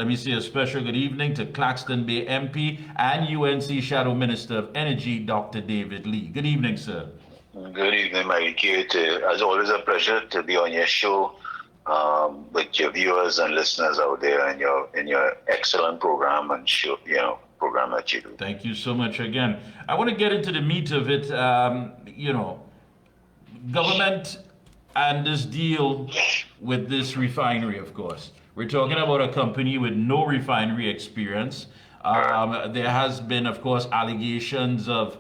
Let me say a special good evening to Claxton Bay MP and UNC Shadow Minister of Energy, Dr. David Lee. Good evening, sir. Good evening, Mikee K. As always, a pleasure to be on your show with your viewers and listeners out there in your excellent program and show, program that you do. Thank you so much again. I want to get into the meat of it. Government and this deal with this refinery, of course. We're talking about a company with no refinery experience. There has been, of course, allegations of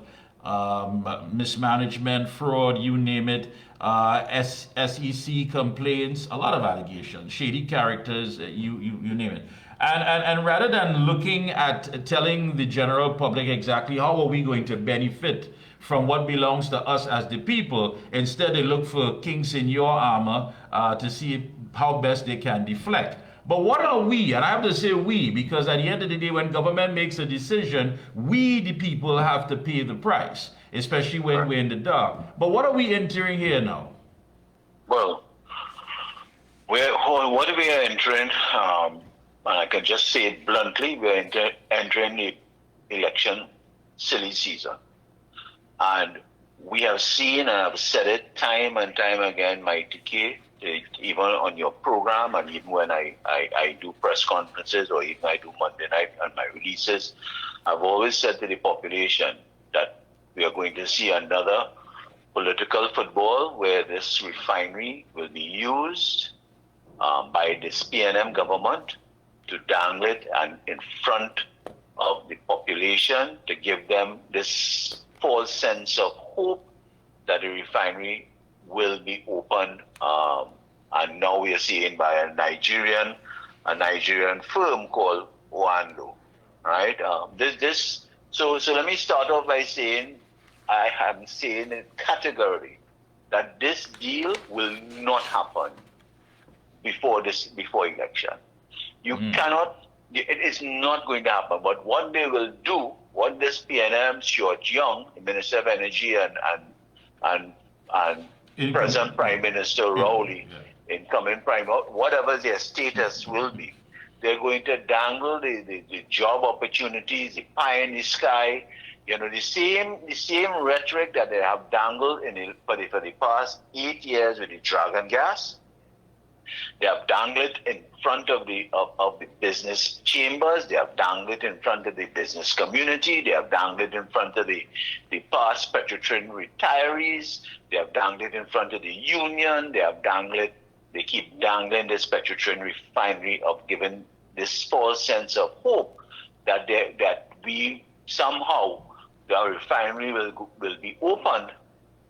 mismanagement, fraud, you name it, SEC complaints, a lot of allegations, shady characters, you name it. And rather than looking at telling the general public exactly how are we going to benefit from what belongs to us as the people, instead they look for kinks in your armor to see how best they can deflect. But what are we? And I have to say we, because at the end of the day, when government makes a decision, we, the people, have to pay the price, especially when we're in the dark. But what are we entering here now? Well, what we are entering, and I can just say it bluntly, we're entering the election silly season. And we have seen, and I've said it time and time again, Mikee K, even on your program and even when I do press conferences or even I do Monday night and my releases, I've always said to the population that we are going to see another political football where this refinery will be used by this PNM government to dangle it and in front of the population to give them this false sense of hope that the refinery will be opened, and now we are seeing by a Nigerian firm called Oando, right? So let me start off by saying I am saying it categorically that this deal will not happen before election. You cannot. It is not going to happen. But what they will do, what this PNM, Stuart Young, the Minister of Energy, and President Prime Minister Rowley, incoming Prime, whatever their status will be, they're going to dangle the job opportunities, the pie in the sky, the same rhetoric that they have dangled for the past 8 years with the dragon gas. They have dangled it in front of the business chambers. They have dangled it in front of the business community. They have dangled it in front of the past Petrotrin retirees. They have dangled it in front of the union. They keep dangling this Petrotrin refinery of giving this false sense of hope that we somehow the refinery will be opened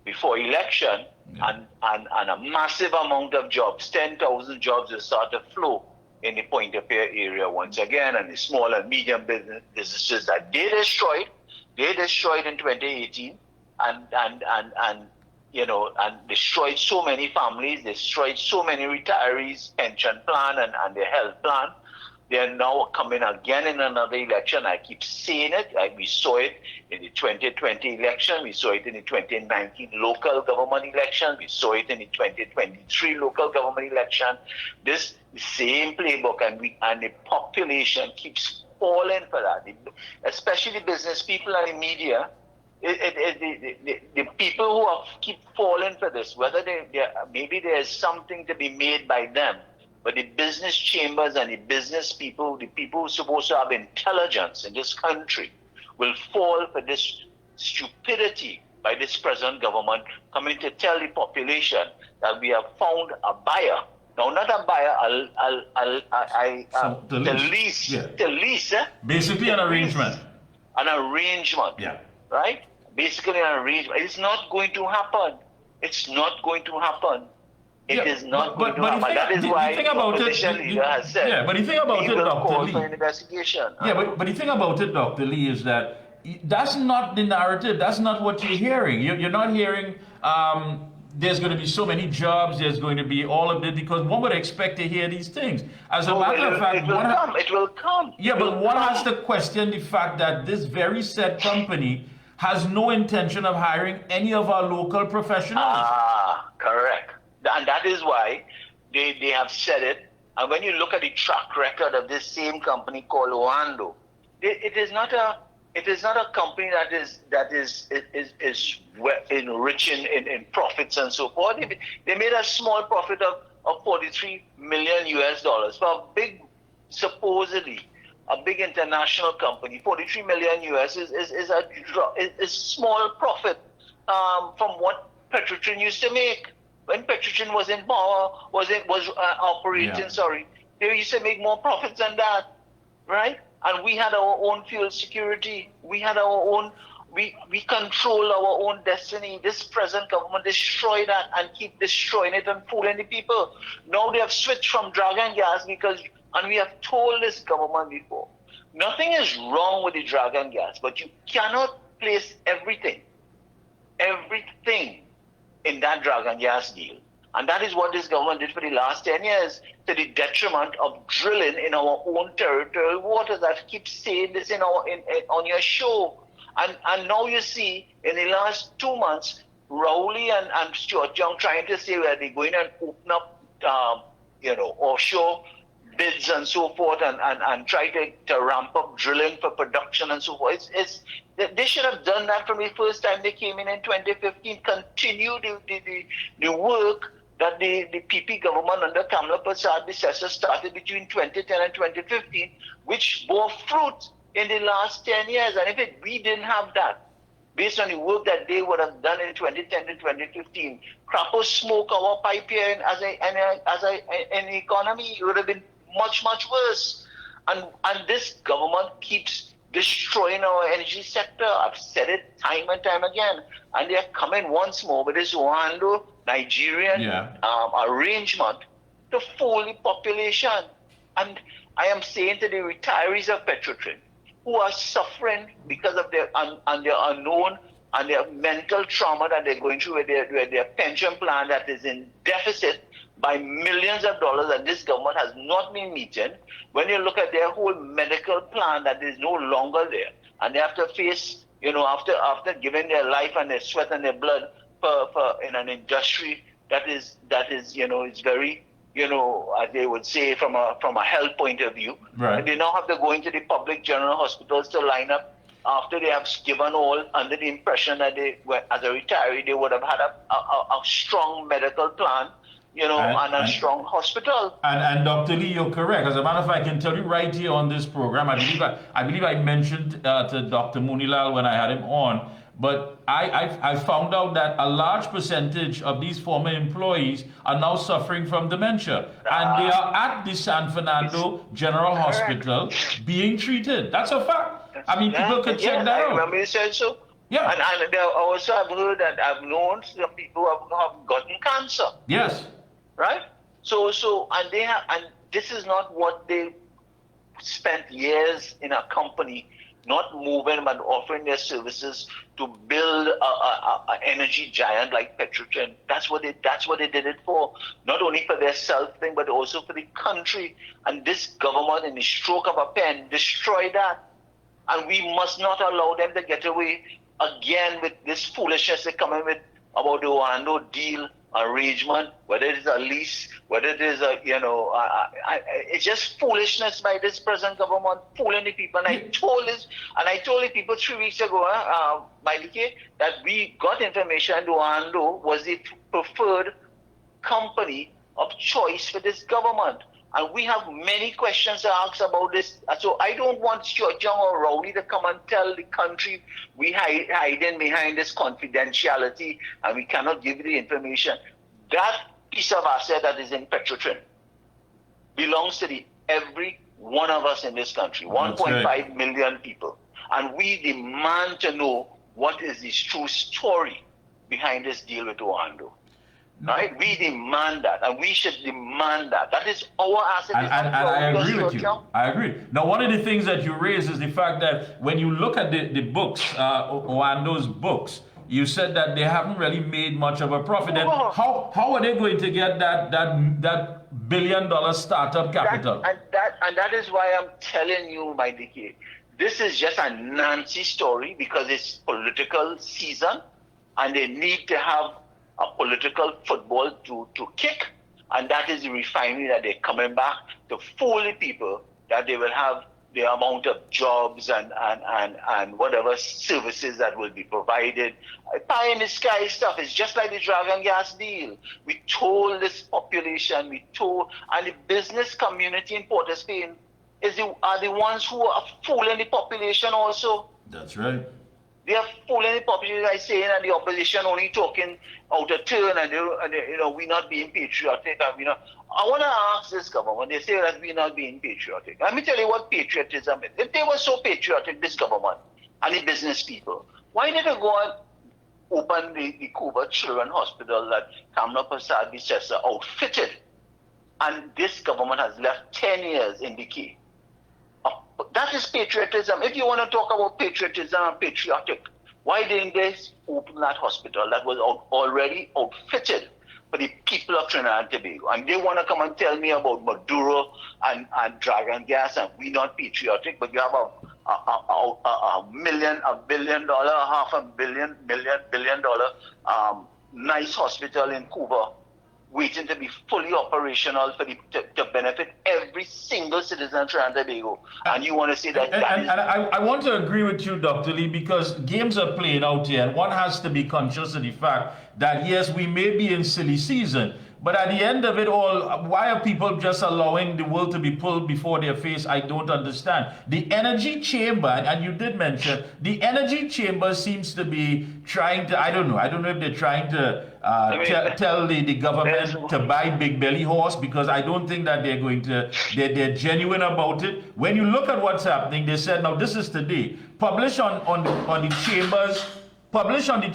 before election. And a massive amount of jobs, 10,000 jobs will start to flow in the Point of Pear area once again, and the small and medium businesses that they destroyed in 2018 and destroyed so many families, destroyed so many retirees' pension plan and their health plan. They are now coming again in another election. I keep saying it. We saw it in the 2020 election. We saw it in the 2019 local government election. We saw it in the 2023 local government election. This same playbook, and the population keeps falling for that. Especially the business people and the media. The people who keep falling for this, whether maybe there's something to be made by them. But the business chambers and the business people, the people who are supposed to have intelligence in this country, will fall for this stupidity by this present government coming to tell the population that we have found a buyer. Now, not a buyer, the lease. Basically an arrangement. An arrangement. Yeah. Right? Basically an arrangement. It's not going to happen. It's not going to happen. It is not going to happen. That is why the opposition leader has said. Yeah, but the thing about it, Dr. Lee. For an investigation. Yeah, but the thing about it, Dr. Lee, is that that's not the narrative. That's not what you're hearing. You're not hearing there's going to be so many jobs. There's going to be all of this, because one would expect to hear these things. As a matter of fact, it will come. Yeah, but one has to question the fact that this very said company has no intention of hiring any of our local professionals. Correct. And that is why they have said it And when you look at the track record of this same company called Oando, it is not a company that is enriching in profits and so forth. They made a small profit of 43 million US dollars for a big, supposedly a big international company. 43 million US is small profit from what Petrotrin used to make. When Petrotrin was in power, operating, Yeah. sorry, they used to make more profits than that, right? And we had our own fuel security. We had our own, we control our own destiny. This present government destroy that and keep destroying it and fooling the people. Now they have switched from dragon gas and we have told this government before, nothing is wrong with the dragon gas, but you cannot place everything in that dragon gas deal. And that is what this government did for the last 10 years, to the detriment of drilling in our own territorial waters. I keep saying this on your show. And now you see, in the last 2 months, Rowley and Stuart Young trying to say where they're going and open up, offshore bids and so forth, and try to ramp up drilling for production and so forth. They should have done that from the first time they came in 2015. Continue the work that the PP government under Kamala Prasad Bissessa started between 2010 and 2015, which bore fruit in the last 10 years. And if we didn't have that, based on the work that they would have done in 2010 to 2015, crapper smoke our pipe here as an economy, it would have been much, much worse. And this government keeps destroying our energy sector. I've said it time and time again. And they're coming once more with this Oando Nigerian arrangement to fool the population. And I am saying to the retirees of Petrotrin, who are suffering because of their unknown and their mental trauma that they're going through with their pension plan that is in deficit by millions of dollars, and this government has not been meeting. When you look at their whole medical plan that is no longer there, and they have to face, after giving their life and their sweat and their blood for in an industry that is it's very, as they would say from a health point of view. Right. And they now have to go into the public general hospitals to line up after they have given all under the impression that they were, as a retiree, they would have had a strong medical plan, and a strong hospital. And Dr. Lee, you're correct. As a matter of fact, I can tell you right here on this program, I believe I mentioned to Dr. Munilal when I had him on, but I found out that a large percentage of these former employees are now suffering from dementia. And they are at the San Fernando General Hospital being treated. That's a fact. I mean, people can check that out. I remember you said so. Yeah. And there also I've heard that I've known some people who have gotten cancer. Yes. Right? So and this is not what they spent years in a company, not moving but offering their services to build a energy giant like Petrotrin. That's what they did it for. Not only for their self thing, but also for the country. And this government, in the stroke of a pen, destroyed that. And we must not allow them to get away again with this foolishness they're coming with about the Oando deal arrangement, whether it is a lease, whether it is it's just foolishness by this present government fooling the people. And I told the people 3 weeks ago, Mikee K, that we got information that Oando was the preferred company of choice for this government. And we have many questions to ask about this. So I don't want Stuart Young or Rowley to come and tell the country we hiding behind this confidentiality and we cannot give you the information. That piece of asset that is in Petrotrin belongs to every one of us in this country, 1.5 million people. And we demand to know what is the true story behind this deal with Oando. Right? We demand that, and we should demand that. That is our asset. And I agree with you. I agree. Now, one of the things that you raise is the fact that when you look at the books, Oando's books, you said that they haven't really made much of a profit. And how are they going to get that $1 billion startup capital? That is why I'm telling you, Mikee K, this is just a Nancy story because it's political season, and they need to have a political football to kick, and that is the refinery that they're coming back to fool the people that they will have the amount of jobs and whatever services that will be provided. Pie in the sky stuff. It's just like the Dragon Gas deal. We told this population, and the business community in Port of Spain are the ones who are fooling the population also. That's right. They are fooling the population by saying that the opposition only talking out of turn and we're not being patriotic. And I want to ask this government, they say that we're not being patriotic. Let me tell you what patriotism is. If they were so patriotic, this government and the business people, why did they go and open the Cuba Children's Hospital that Kamla Prasad Bissessa outfitted? And this government has left 10 years in decay. That is patriotism. If you want to talk about patriotism and patriotic, why didn't they open that hospital that was already outfitted for the people of Trinidad and Tobago? And they want to come and tell me about Maduro and Dragon Gas, and we're not patriotic, but you have a billion dollar, billion dollar nice hospital in Cuba waiting to be fully operational to benefit every single citizen of Trinidad and Tobago. And you want to say that... I want to agree with you, Dr. Lee, because games are playing out here, and one has to be conscious of the fact that, yes, we may be in silly season, but at the end of it all, why are people just allowing the world to be pulled before their face? I don't understand. The energy chamber, and you did mention, the energy chamber seems to be trying to, I don't know if they're trying to tell the government to buy Big Belly Horse, because I don't think that they're going to, they're genuine about it. When you look at what's happening, they said, now this is today, published on the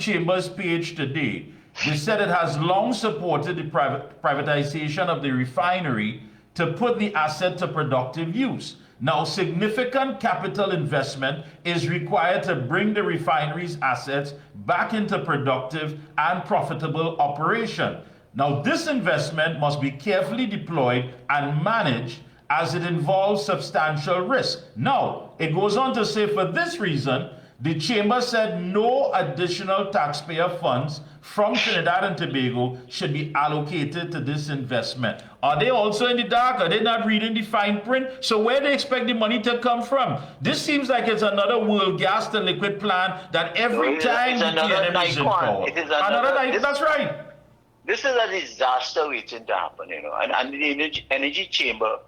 chamber's page today. They said it has long supported the privatization of the refinery to put the asset to productive use. Now, significant capital investment is required to bring the refinery's assets back into productive and profitable operation. Now, this investment must be carefully deployed and managed as it involves substantial risk. Now, it goes on to say, for this reason, the chamber said no additional taxpayer funds from Trinidad and Tobago should be allocated to this investment. Are they also in the dark? Are they not reading the fine print? So where do they expect the money to come from? This seems like it's another world gas to liquid plant that every time the PNM is in power. That's right. This is a disaster waiting to happen, and the energy chamber,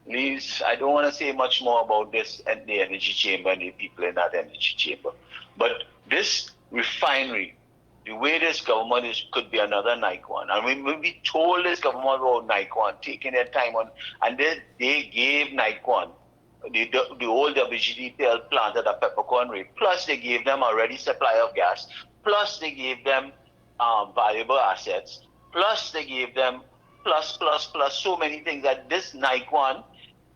Leaves, I don't want to say much more about this and the energy chamber and the people in that energy chamber. But this refinery, the way this government is, could be another Nikon. And when we told this government about Nikon, taking their time on, and they gave Nikon the old WGDPL plant at a peppercorn rate, plus they gave them a ready supply of gas, plus they gave them valuable assets, plus they gave them plus so many things that this Nikon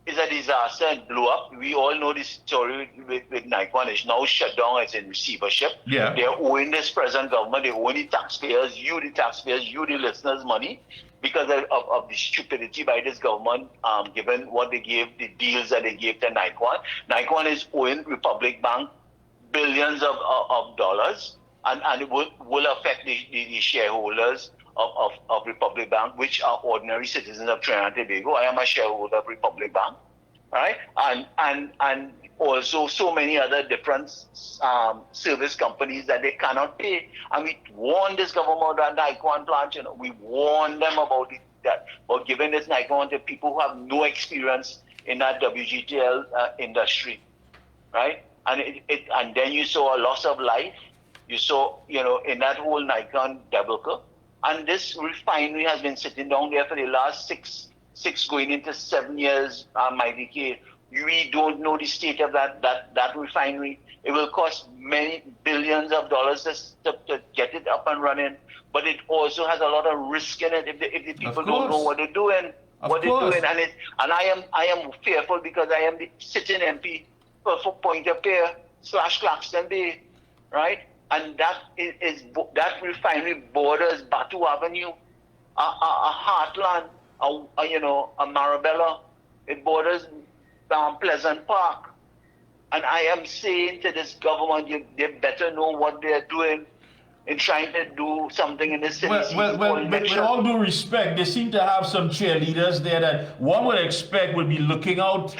is a disaster and blew up. We all know this story with Nikon. It's now shut down. It's in receivership. Yeah. They're owing this present government. They owe the taxpayers, you the listeners, money because of the stupidity by this government, given what they gave, the deals that they gave to Nikon. Nikon is owing Republic Bank billions of dollars, and it will affect the shareholders of Republic Bank, which are ordinary citizens of Trinidad and Tobago. I am a shareholder of Republic Bank, right? And also so many other different service companies that they cannot pay. And we warned this government about that Nikon plant, we warned them about giving this Nikon to people who have no experience in that WGTL industry, right? And then you saw a loss of life. You saw, in that whole Nikon debacle. And this refinery has been sitting down there for the last six going into 7 years, Mikee K. We don't know the state of that refinery. It will cost many billions of dollars to get it up and running, but it also has a lot of risk in it if the people don't know what they're doing. And I am fearful because I am the sitting MP for Point of Pear / Claxton Bay, right? And that refinery borders Batu Avenue, a Heartland, a Marabella. It borders Pleasant Park. And I am saying to this government, they better know what they're doing. in trying to do something in this city But with all due respect, they seem to have some cheerleaders there that one would expect would be looking out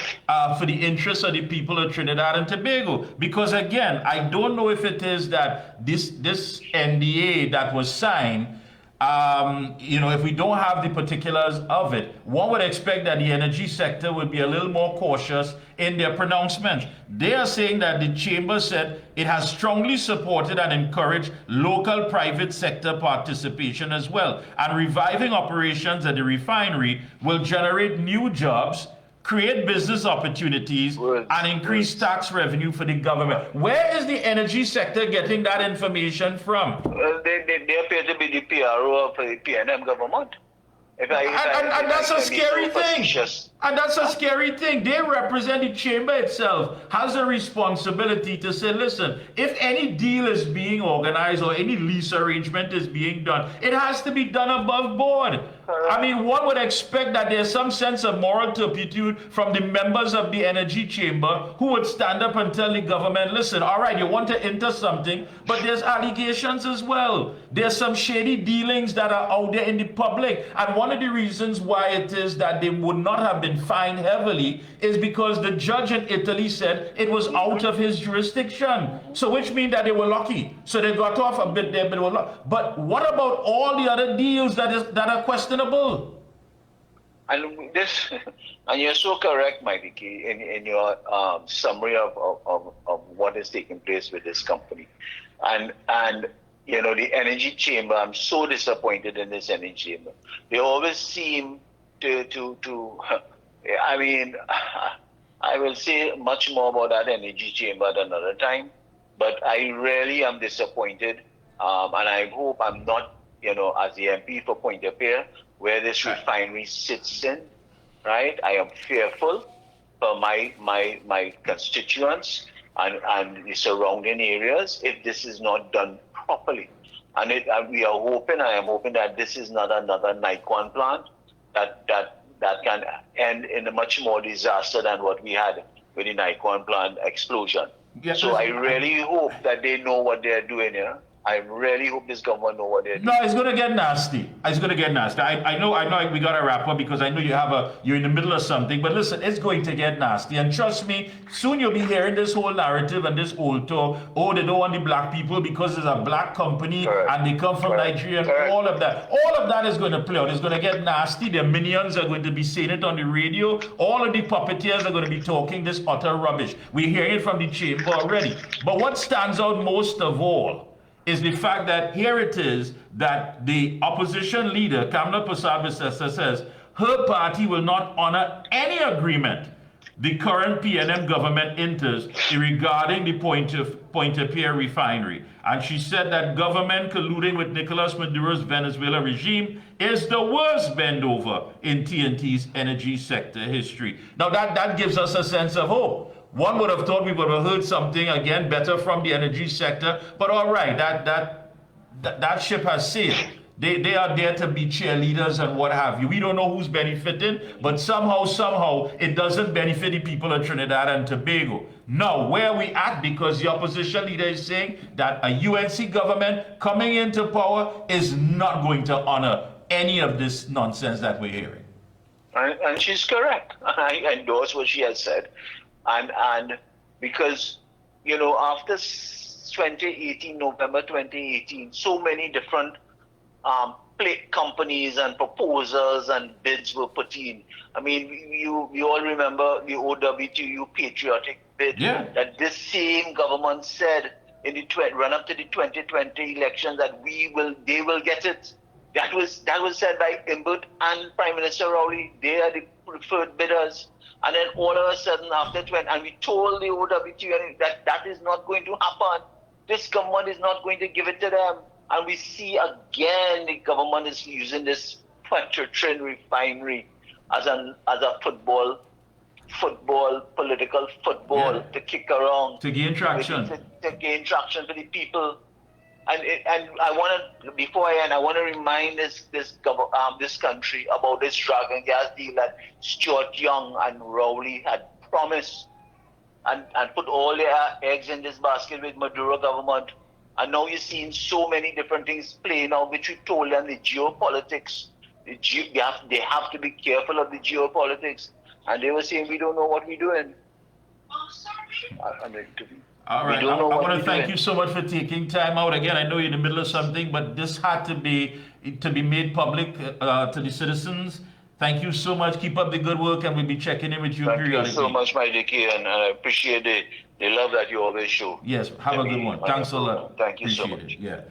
for the interests of the people of Trinidad and Tobago. Because again, I don't know if it is that this NDA that was signed, if we don't have the particulars of it, one would expect that the energy sector would be a little more cautious in their pronouncement. They are saying that the chamber said it has strongly supported and encouraged local private sector participation as well. And reviving operations at the refinery will generate new jobs, create business opportunities, and increase tax revenue for the government. Where is the energy sector getting that information from? They appear to be the PRO of the PNM government. And that's a scary thing. And that's a scary thing. They represent the chamber itself, has a responsibility to say, listen, if any deal is being organized or any lease arrangement is being done, it has to be done above board. I mean, one would expect that there's some sense of moral turpitude from the members of the energy chamber who would stand up and tell the government, listen, all right, you want to enter something, but there's allegations as well. There's some shady dealings that are out there in the public. And one of the reasons why it is that they would not have been fined heavily is because the judge in Italy said it was out of his jurisdiction. So which means that they were lucky. So they got off a bit there, but they were lucky. But what about all the other deals that are questionable? And this, and you're so correct, Mikee K, in your summary of what is taking place with this company, and the energy chamber. I'm so disappointed in this energy chamber. They always seem to. I mean, I will say much more about that energy chamber at another time, but I really am disappointed, and I hope I'm not, as the MP for Pointe-a-Pierre, where this refinery sits in, right? I am fearful for my constituents and the surrounding areas if this is not done properly. And I am hoping that this is not another Nikon plant that can end in a much more disaster than what we had with the Nikon plant explosion. Yes, so I really hope that they know what they're doing here. I really hope this government know what they're doing. No, it's going to get nasty. It's going to get nasty. I know we got to wrap up because I know you're in the middle of something. But listen, it's going to get nasty. And trust me, soon you'll be hearing this whole narrative and this whole talk. Oh, they don't want the black people because it's a black company. Correct. And they come from Nigeria and all of that. All of that is going to play out. It's going to get nasty. Their minions are going to be saying it on the radio. All of the puppeteers are going to be talking this utter rubbish. We're hearing it from the chamber already. But what stands out most of all is the fact that here it is that the opposition leader, Kamala Persad-Bissessar, says her party will not honor any agreement the current PNM government enters regarding the Pointe-a-Pierre refinery. And she said that government colluding with Nicolas Maduro's Venezuela regime is the worst bend over in TNT's energy sector history. Now that gives us a sense of hope. One would have thought we would have heard something again better from the energy sector, but all right, that ship has sailed. They are there to be cheerleaders and what have you. We don't know who's benefiting, but somehow it doesn't benefit the people of Trinidad and Tobago. Now, where are we at? Because the opposition leader is saying that a UNC government coming into power is not going to honor any of this nonsense that we're hearing. And she's correct. I endorse what she has said. And because, after 2018, November 2018, so many different companies and proposals and bids were put in. I mean, you all remember the OWTU patriotic bid that this same government said in the run up to the 2020 elections that they will get it. That was said by Imbert and Prime Minister Rowley. They are the preferred bidders. And then all of a sudden after 20, and we told the OWTU that is not going to happen. This government is not going to give it to them. And we see again the government is using this Petrotrin refinery as a political football to kick around. To gain traction. To gain traction for the people. And I want to, before I end, I want to remind this country about this dragon gas deal that Stuart Young and Rowley had promised, and put all their eggs in this basket with Maduro government. And now you're seeing so many different things playing out, which we told them the geopolitics. They have to be careful of the geopolitics. And they were saying, we don't know what we're doing. All We right. don't know I what want we're to thank doing. you so much for taking time out. Again, I know you're in the middle of something, but this had to be made public to the citizens. Thank you so much. Keep up the good work, and we'll be checking in with you Thank you so periodically. much, Mikee K, and I appreciate the love that you always show. Yes. Have a good one. Thanks a lot. Thank you so Appreciate much. it. Yeah.